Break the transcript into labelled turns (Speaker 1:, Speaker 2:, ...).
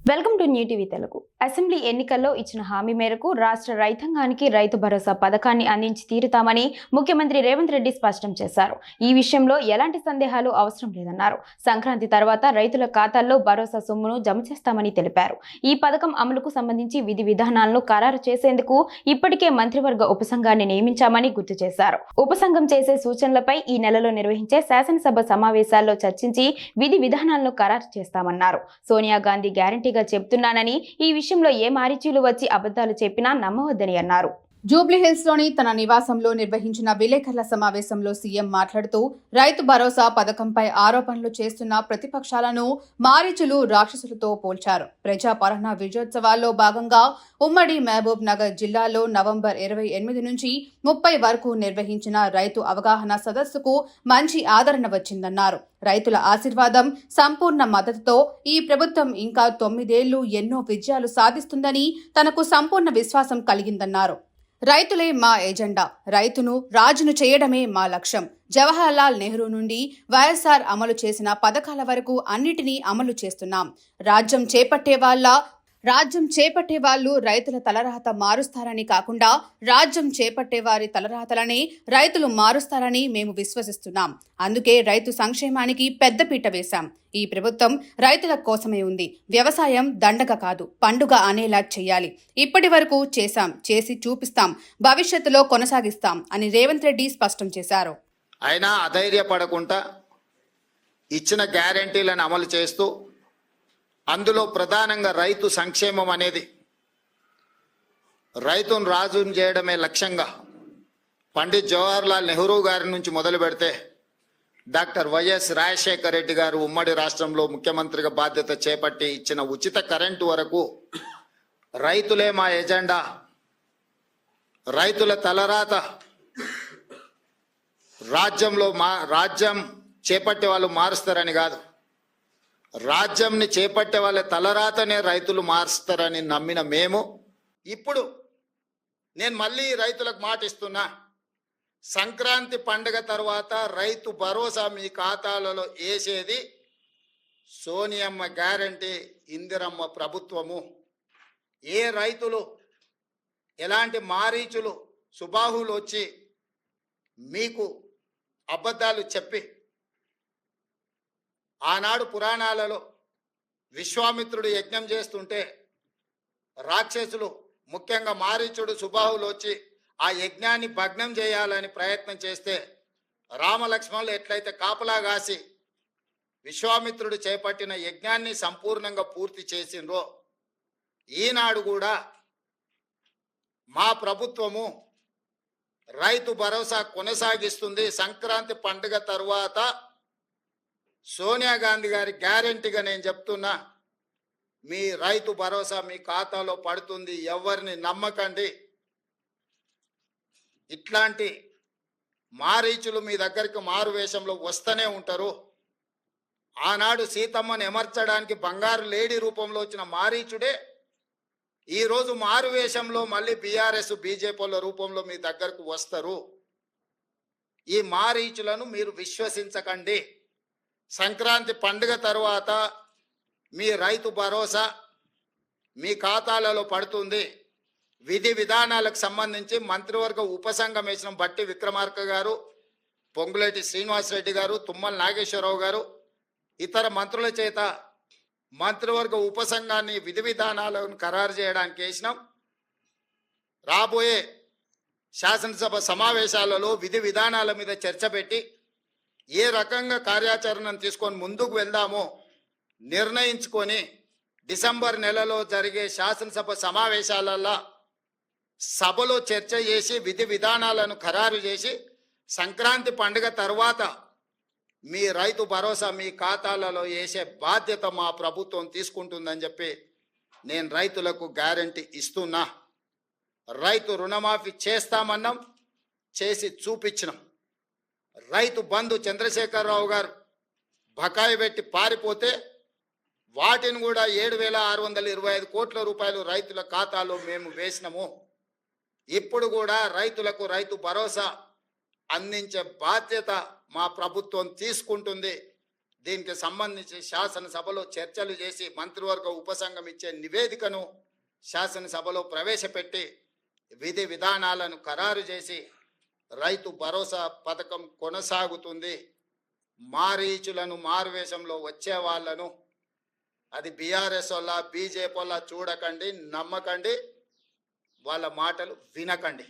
Speaker 1: Welcome to new TV Telugu. Assembly ఎన్నికల్లో ఇచ్చిన హామీ మేరకు రాష్ట్ర రైతాంగానికి రైతు భరోసా పథకాన్ని అందించి తీరుతామని ముఖ్యమంత్రి రేవంత్ రెడ్డి స్పష్టం చేశారు. ఈ విషయంలో ఎలాంటి సందేహాలు అవసరం లేదన్నారు. సంక్రాంతి తర్వాత రైతుల ఖాతాల్లో భరోసా సొమ్మును జమ చేస్తామని తెలిపారు. ఈ పథకం అమలుకు సంబంధించి విధి విధానాలను ఖరారు చేసేందుకు ఇప్పటికే మంత్రివర్గ ఉపసంఘాన్ని నియమించామని గుర్తు చేశారు. ఉపసంఘం చేసే సూచనలపై ఈ నెలలో నిర్వహించే శాసనసభ సమావేశాల్లో చర్చించి విధి విధానాలను ఖరారు చేస్తామన్నారు. సోనియా గాంధీ గ్యారంటీగా చెప్తున్నానని, ఈ విషయంలో ఏ మారీచీలు వచ్చి అబద్ధాలు చెప్పినా నమ్మవద్దని అన్నారు.
Speaker 2: జూబ్లీహిల్స్ లోని తన నివాసంలో నిర్వహించిన విలేకరుల సమావేశంలో సీఎం మాట్లాడుతూ రైతు భరోసా పథకంపై ఆరోపణలు చేస్తున్న ప్రతిపక్షాలను మారీచులు రాక్షసులతో పోల్చారు. ప్రజాపాలన విజయోత్సవాల్లో భాగంగా ఉమ్మడి మహబూబ్ నగర్ జిల్లాలో నవంబర్ 28 నుంచి 30 వరకు నిర్వహించిన రైతు అవగాహన సదస్సుకు మంచి ఆదరణ వచ్చిందన్నారు. రైతుల ఆశీర్వాదం, సంపూర్ణ మద్దతుతో ఈ ప్రభుత్వం ఇంకా 9 ఏళ్లు ఎన్నో విజయాలు సాధిస్తుందని తనకు సంపూర్ణ విశ్వాసం కలిగిందన్నారు. రైతులే మా ఎజెండా, రైతును రాజును చేయడమే మా లక్ష్యం. జవహర్లాల్ నెహ్రూ నుండి వైఎస్ఆర్ అమలు చేసిన పథకాల వరకు అన్నిటినీ అమలు చేస్తున్నాం. రాజ్యం చేపట్టే వాళ్ళు రైతుల తలరాత మారుస్తారని కాకుండా రాజ్యం చేపట్టే వారి తలరాతలనే రైతులు మారుస్తారని మేము విశ్వసిస్తున్నాం. అందుకే రైతు సంక్షేమానికి పెద్దపీట వేశాం. ఈ ప్రభుత్వం రైతుల కోసమే ఉంది. వ్యవసాయం దండగ కాదు, పండుగ అనేలా చేయాలి. ఇప్పటి వరకు చేశాం, చేసి చూపిస్తాం, భవిష్యత్తులో కొనసాగిస్తాం అని రేవంత్ రెడ్డి స్పష్టం చేశారు.
Speaker 3: అయినా అధైర్యపడకుండా ఇచ్చిన గ్యారెంటీలను అమలు చేస్తూ అందులో ప్రధానంగా రైతు సంక్షేమం అనేది, రైతును రాజును చేయడమే లక్ష్యంగా పండిత్ జవహర్లాల్ నెహ్రూ గారి నుంచి మొదలు పెడితే డాక్టర్ వైఎస్ రాజశేఖర రెడ్డి గారు ఉమ్మడి రాష్ట్రంలో ముఖ్యమంత్రిగా బాధ్యత చేపట్టి ఇచ్చిన ఉచిత కరెంటు వరకు రైతులే మా ఎజెండా, రైతుల తలరాత రాజ్యం చేపట్టే వాళ్ళు మారుస్తారని కాదు, రాజ్యంని చేపట్టే వాళ్ళ తలరాతనే రైతులు మారుస్తారని నమ్మిన మేము ఇప్పుడు నేను మళ్ళీ రైతులకు మాట ఇస్తున్నా. సంక్రాంతి పండుగ తర్వాత రైతు భరోసా మీ ఖాతాలలో వేసేది సోనియమ్మ గ్యారంటీ, ఇందిరమ్మ ప్రభుత్వము. ఏ రైతులు ఎలాంటి మారీచులు సుబాహులు వచ్చి మీకు అబద్ధాలు చెప్పి ఆనాడు పురాణాలలో విశ్వామిత్రుడు యజ్ఞం చేస్తుంటే రాక్షసులు ముఖ్యంగా మారీచుడు సుబాహులు వచ్చి ఆ యజ్ఞాన్ని భగ్నం చేయాలని ప్రయత్నం చేస్తే రామలక్ష్మణులు ఎట్లయితే కాపలా కాసి విశ్వామిత్రుడు చేపట్టిన యజ్ఞాన్ని సంపూర్ణంగా పూర్తి చేసిండ్రో, ఈనాడు కూడా మా ప్రభుత్వము రైతు భరోసా కొనసాగిస్తుంది. సంక్రాంతి పండుగ తరువాత సోనియా గాంధీ గారి గ్యారెంటీగా నేను చెప్తున్నా, మీ రైతు భరోసా మీ ఖాతాలో పడుతుంది. ఎవరిని నమ్మకండి. ఇట్లాంటి మారీచులు మీ దగ్గరికి మారు వేషంలో వస్తూనే ఉంటారు. ఆనాడు సీతమ్మను ఎమర్చడానికి బంగారు లేడీ రూపంలో వచ్చిన మారీచుడే ఈరోజు మారు వేషంలో మళ్ళీ బీఆర్ఎస్ బీజేపీల రూపంలో మీ దగ్గరకు వస్తారు. ఈ మారీచులను మీరు విశ్వసించకండి. సంక్రాంతి పండుగ తరువాత మీ రైతు భరోసా మీ ఖాతాలలో పడుతుంది. విధి విధానాలకు సంబంధించి మంత్రివర్గ ఉపసంఘం వేసిన బట్టి విక్రమార్క గారు, పొంగులేటి శ్రీనివాసరెడ్డి గారు, తుమ్మల నాగేశ్వరరావు గారు, ఇతర మంత్రుల చేత మంత్రివర్గ ఉపసంఘాన్ని విధి విధానాలను ఖరారు చేయడానికి వేసినాం. రాబోయే శాసనసభ సమావేశాలలో విధి విధానాల మీద చర్చ పెట్టి ఏ రకంగా కార్యాచరణను తీసుకొని ముందుకు వెళ్దామో నిర్ణయించుకొని డిసెంబర్ నెలలో జరిగే శాసనసభ సమావేశాలలో సభలో చర్చ చేసి విధి విధానాలను ఖరారు చేసి సంక్రాంతి పండుగ తర్వాత మీ రైతు భరోసా మీ ఖాతాలలో వేసే బాధ్యత మా ప్రభుత్వం తీసుకుంటుందని చెప్పి నేను రైతులకు గ్యారంటీ ఇస్తున్నా. రైతు రుణమాఫీ చేస్తామన్నాం, చేసి చూపించినాం. రైతు బంధు చంద్రశేఖరరావు గారు బకాయి పెట్టి పారిపోతే వాటిని కూడా 7,625 కోట్ల రూపాయలు రైతుల ఖాతాలో మేము వేసినాము. ఇప్పుడు కూడా రైతులకు రైతు భరోసా అందించే బాధ్యత మా ప్రభుత్వం తీసుకుంటుంది. దీనికి సంబంధించి శాసనసభలో చర్చలు చేసి మంత్రివర్గ ఉపసంఘం ఇచ్చే నివేదికను శాసనసభలో ప్రవేశపెట్టి విధి విధానాలను ఖరారు చేసి రైతు భరోసా పథకం కొనసాగుతుంది. మారీచులను మారువేషంలో వచ్చే వాళ్ళను అది బీఆర్ఎస్ వల్ల బీజేపీ వల్ల చూడకండి, నమ్మకండి, వాళ్ళ మాటలు వినకండి.